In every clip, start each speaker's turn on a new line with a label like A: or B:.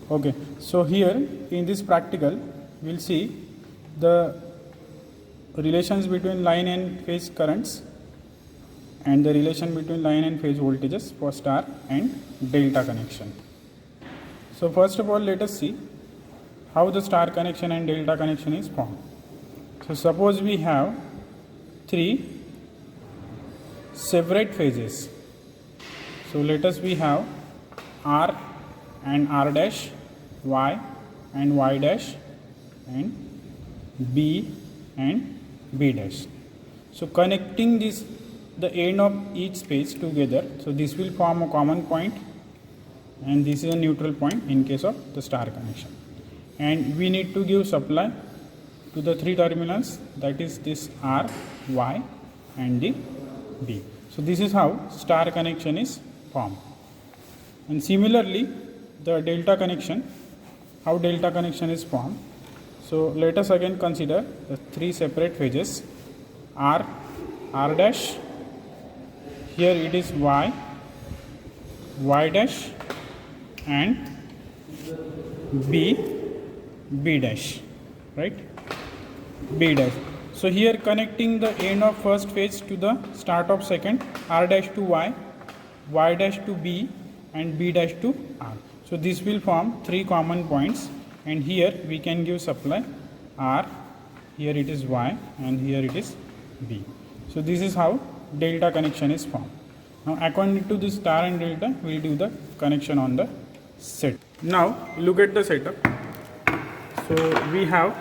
A: Okay, so here in this practical we'll see the relations between line and phase currents and the relation between line and phase voltages for star and delta connection. So first of all, let us see how the star connection and delta connection is formed. So suppose we have three separate phases. So let us we have R and R dash, Y and Y dash, and B and B dash. So connecting this the end of each phase together, so this will form a common point and this is a neutral point in case of the star connection. And we need to give supply to the three terminals, that is this R, Y and the B. So this is how star connection is formed. And similarly the delta connection, how delta connection is formed. So let us again consider the three separate phases, R, R dash, here it is Y, Y dash and B, B dash, right, B dash. So here connecting the end of first phase to the start of second, R dash to Y, Y dash to B and B dash to R. So this will form three common points, and here we can give supply R, here it is Y and here it is B. So this is how delta connection is formed. Now according to this star and delta, we will do the connection on the set. Now look at the setup. So we have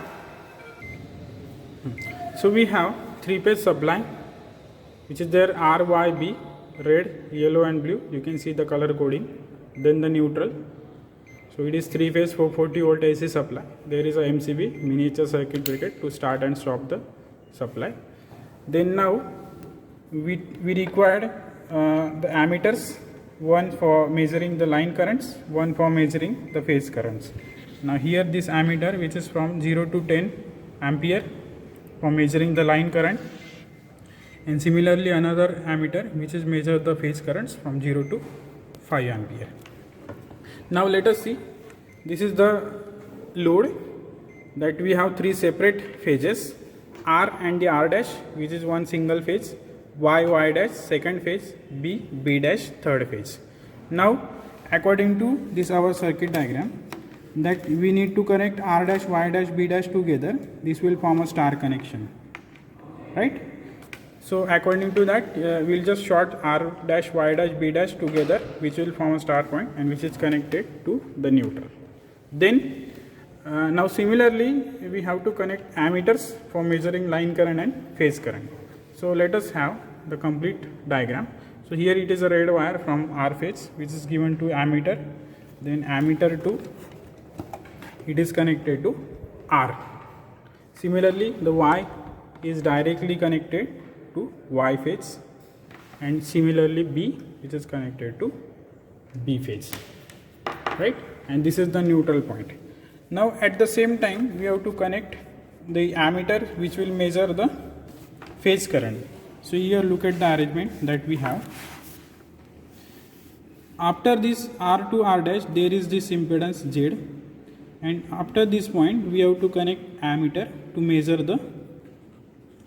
A: three phase supply, which is there R, Y, B, red, yellow and blue. You can see the color coding. Then the neutral. So it is three phase 440 volt AC supply. There is a MCB, miniature circuit breaker, to start and stop the supply. Then now we required the ammeters, one for measuring the line currents, one for measuring the phase currents. Now here this ammeter, which is from 0 to 10 ampere for measuring the line current, and similarly another ammeter which is measure the phase currents from 0 to 5 ampere. Now let us see, this is the load that we have three separate phases, R and the R dash, which is one single phase, Y, Y dash second phase, B, B dash third phase. Now according to this our circuit diagram, that we need to connect R dash, Y dash, B dash together. This will form a star connection, right? So according to that, we'll just short R dash, Y dash, B dash together, which will form a star point and which is connected to the neutral. Then now similarly we have to connect ammeters for measuring line current and phase current. So let us have the complete diagram. So here it is a red wire from R phase, which is given to ammeter, then ammeter to it is connected to R. Similarly the Y is directly connected to Y phase, and similarly B, which is connected to B phase, right? And this is the neutral point. Now at the same time we have to connect the ammeter which will measure the phase current. So here look at the arrangement that we have. After this R to R dash there is this impedance Z, and after this point we have to connect ammeter to measure the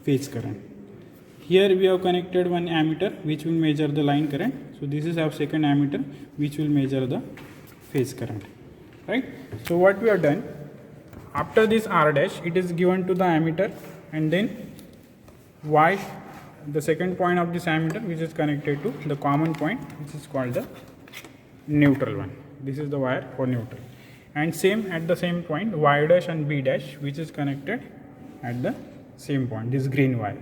A: phase current. Here we have connected one ammeter which will measure the line current. So this is our second ammeter which will measure the phase current, right? So what we have done, after this R dash it is given to the ammeter, and then Y, the second point of this ammeter, which is connected to the common point which is called the neutral one. This is the wire for neutral, and same at the same point Y dash and B dash, which is connected at the same point, this green wire.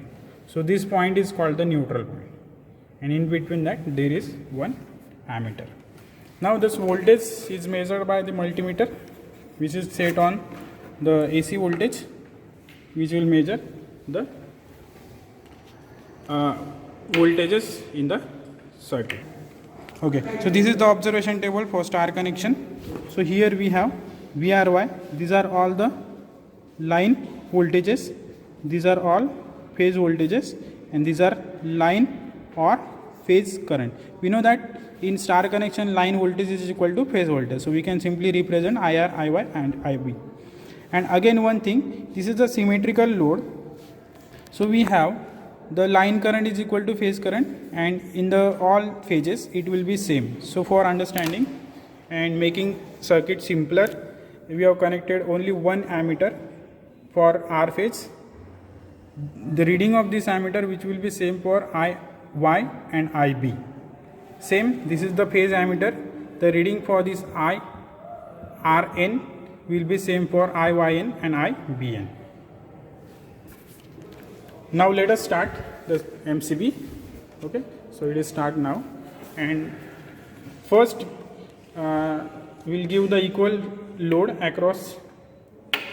A: So this point is called the neutral point, and in between that there is one ammeter. Now this voltage is measured by the multimeter, which is set on the AC voltage, which will measure the voltages in the circuit. Okay, so this is the observation table for star connection. So here we have VRY, these are all the line voltages, these are all phase voltages, and these are line or phase current. We know that in star connection line voltage is equal to phase voltage. So we can simply represent IR, IY and IB. And again one thing, this is a symmetrical load. So we have the line current is equal to phase current, and in the all phases it will be same. So for understanding and making circuit simpler, we have connected only one ammeter for R phase. The reading of this ammeter which will be same for IY and IB. Same, this is the phase ammeter. The reading for this IRN will be same for IYN and IBN. Now let us start the MCB. Okay, so it is start now, and first we'll give the equal load across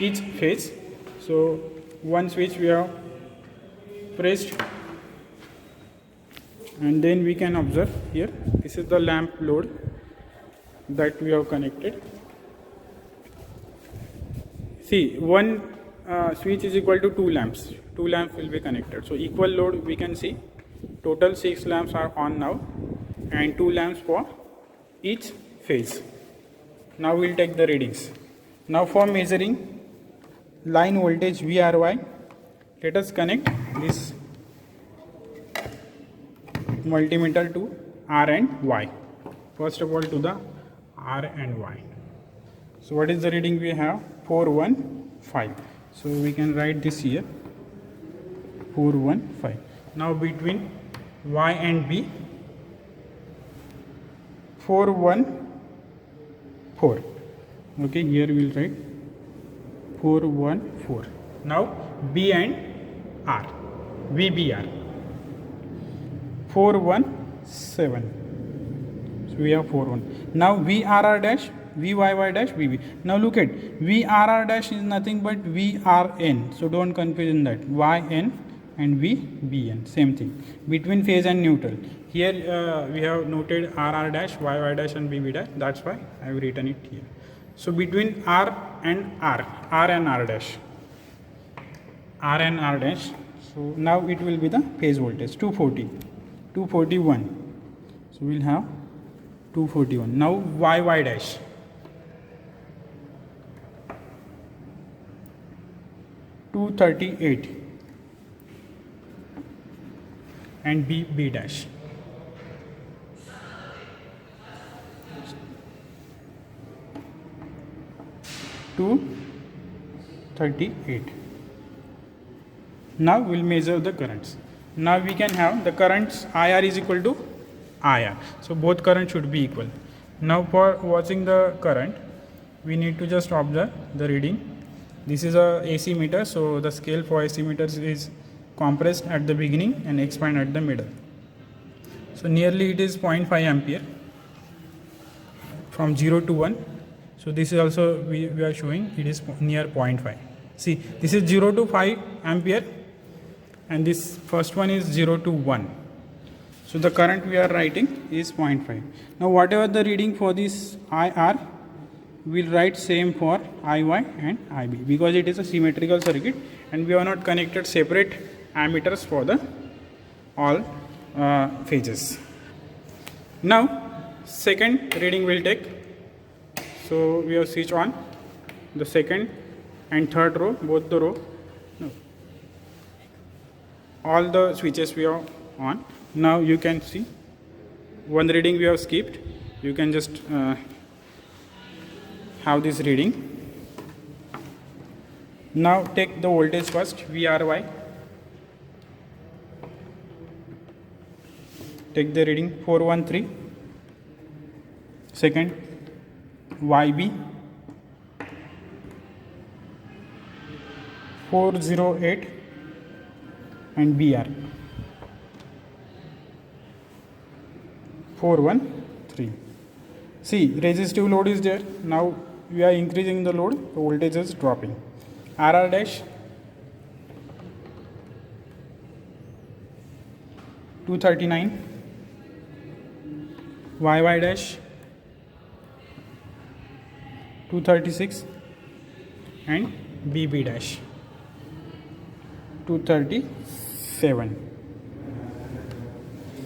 A: each phase. So one switch we have pressed, and then we can observe here, this is the lamp load that we have connected. See, one switch is equal to 2 lamps. 2 lamps will be connected. So equal load we can see. Total 6 lamps are on now, and 2 lamps for each phase. Now we'll take the readings. Now for measuring line voltage VRY, let us connect this multimeter to R and Y. First of all to the R and Y. So what is the reading we have? 415. So we can write this here, 415. Now between Y and B, 414. Okay, here we will write 414. Now B and R, VBR, 417. So we have 41. Now VRR dash, VYY dash, VB. Now look at VRR dash is nothing but VRN. So don't confuse in that. YN and VBN, same thing. Between phase and neutral. Here we have noted RR dash, YY dash and VB dash. That's why I have written it here. So between R and R, R and R dash, R and R dash. So now it will be the phase voltage 240, 241. So we'll have 241. Now YY dash, 238, and B dash, 238. Now we'll measure the currents. Now we can have the currents IR is equal to IR. So both currents should be equal. Now for watching the current, we need to just observe the reading. This is a AC meter, so the scale for AC meters is compressed at the beginning and expand at the middle. So nearly it is 0.5 ampere from 0 to 1. So this is also we are showing it is near 0.5. See, this is 0 to 5 ampere, and this first one is 0 to 1. So the current we are writing is 0.5. Now whatever the reading for this IR, we'll write same for IY and IB, because it is a symmetrical circuit and we have not connected separate ammeters for the all phases. Now second reading will take. So we have switch on the second and third row, both the row. No. All the switches we are on. Now you can see one reading we have skipped. You can just have this reading. Now take the voltage first, VRY. Take the reading 413. Second, YB 408 and BR 413. See, resistive load is there. Now we are increasing the load, the voltage is dropping. RR dash 239, YY dash 236 and BB dash 237.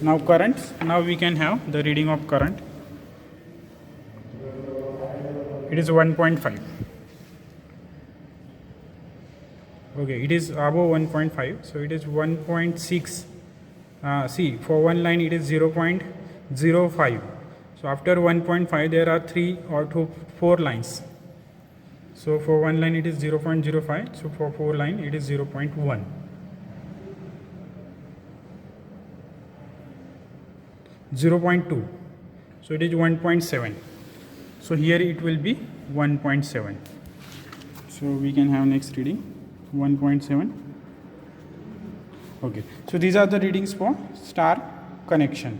A: Now currents. Now we can have the reading of current. It is 1.5. Okay, it is above 1.5, so it is 1.6. See, for one line it is 0.05. So after 1.5 there are 3 or 4 lines. So for one line it is 0.05. So for 4 line it is 0.1. 0.2. So it is 1.7. So here it will be 1.7. So we can have next reading 1.7. Okay, so these are the readings for star connection.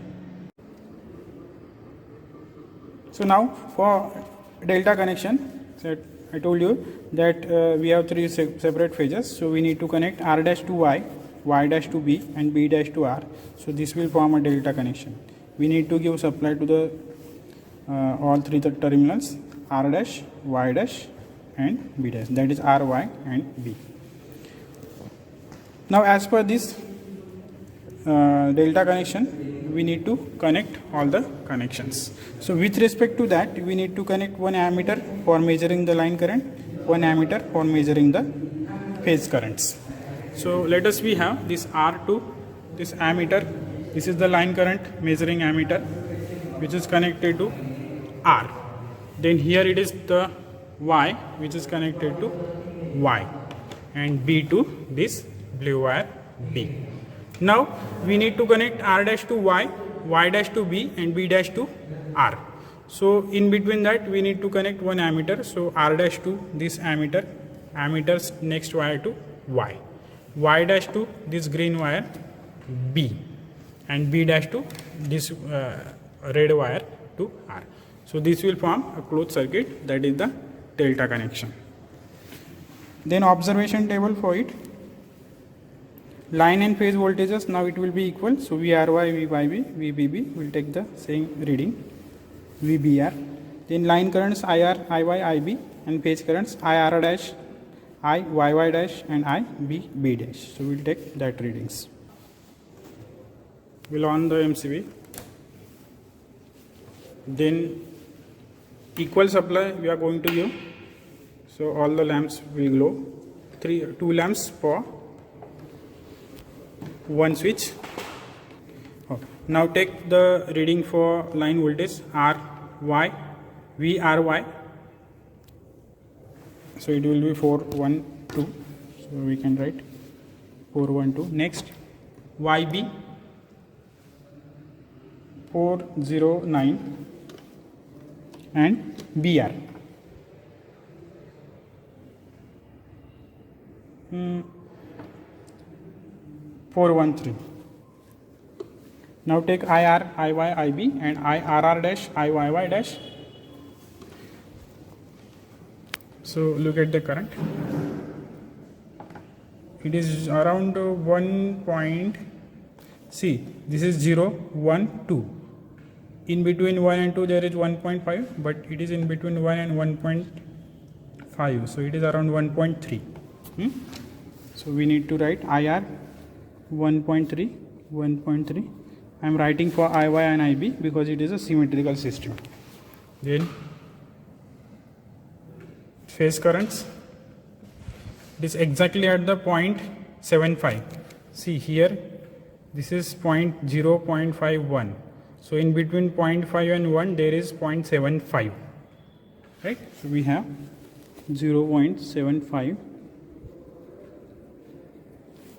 A: So now for delta connection, so I told you that we have 3 separate phases. So we need to connect R dash to Y, Y dash to B and B dash to R. So this will form a delta connection. We need to give supply to the all 3 terminals R dash, Y dash and B dash, that is R, Y and B. Now as per this delta connection, we need to connect all the connections. So with respect to that, we need to connect one ammeter for measuring the line current, one ammeter for measuring the phase currents. So let us we have this R2, this ammeter, this is the line current measuring ammeter which is connected to R. Then here it is the Y which is connected to Y and B to this blue wire B. Now we need to connect R dash to Y, Y dash to B and B dash to R. So in between that we need to connect one ammeter. So R dash to this ammeter, ammeter's next wire to Y, Y dash to this green wire B and B dash to this red wire to R. So this will form a closed circuit, that is the delta connection. Then observation table for it. Line and phase voltages, now it will be equal. So VRY, VYB, VBB will take the same reading, VBR. Then line currents IR, IY, IB and phase currents IR dash, IYY dash and IB dash. So we will take that readings. We'll on the MCB. Then equal supply we are going to give. So all the lamps will glow. 2 lamps for one switch. Okay. Now take the reading for line voltage RY, VRY. So it will be 412. So we can write 412. Next YB 409 and BR 413. Now take IR, IY, IB and IRR dash, IYY dash. So look at the current. It is around 1. See, this is 0, 1, 2. In between 1 and 2 there is 1.5, but it is in between 1 and 1.5. So it is around 1.3. So we need to write IR 1.3, 1.3. I am writing for IY and IB because it is a symmetrical system. Then phase currents, it is exactly at the 0.75. See here, this is 0.51. So in between 0.5 and 1 there is 0.75, right? So we have 0.75.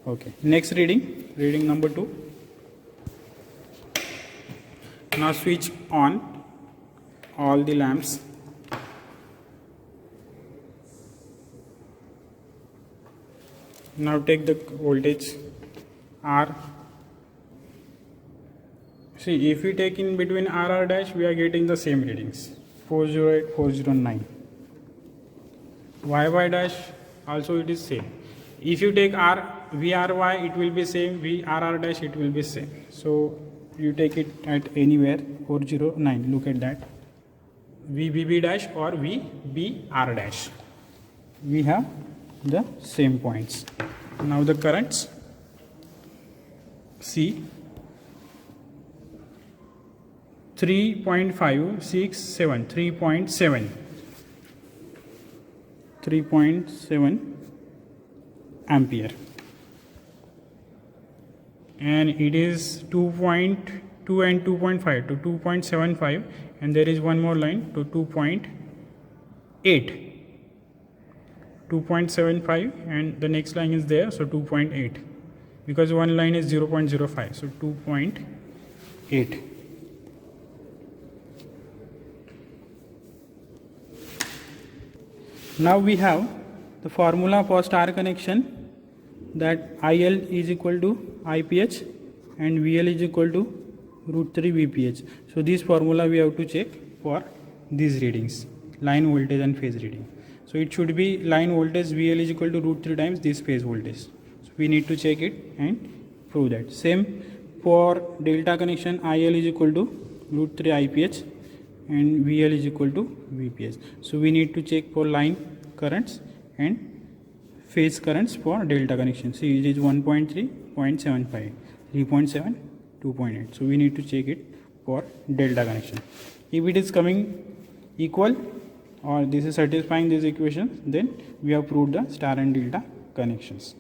A: Okay, next reading number 2. Now switch on all the lamps. Now take the voltage R. See, if we take in between RR dash, we are getting the same readings, 408, 409. YY dash also it is same. If you take VRY, it will be same. VRR dash, it will be same. So you take it at anywhere, 409. Look at that. VBB dash or VBR dash. We have the same points. Now the currents. See, 3.567, 3.7 ampere, and it is 2.2 and 2.5 to 2.75, and there is one more line to 2.75, and the next line is there, so 2.8, because one line is 0.05, so 2.8. Now we have the formula for star connection, that IL is equal to IPH and VL is equal to √3 VPH. So this formula we have to check for these readings, line voltage and phase reading. So it should be line voltage VL is equal to √3 times this phase voltage. So we need to check it and prove that. Same for delta connection, IL is equal to √3 IPH and VL is equal to VPH. So we need to check for line currents and phase currents for delta connection. See, it is 1.3, 0.75, 3.7, 2.8. So we need to check it for delta connection. If it is coming equal or this is satisfying this equation, then we have proved the star and delta connections.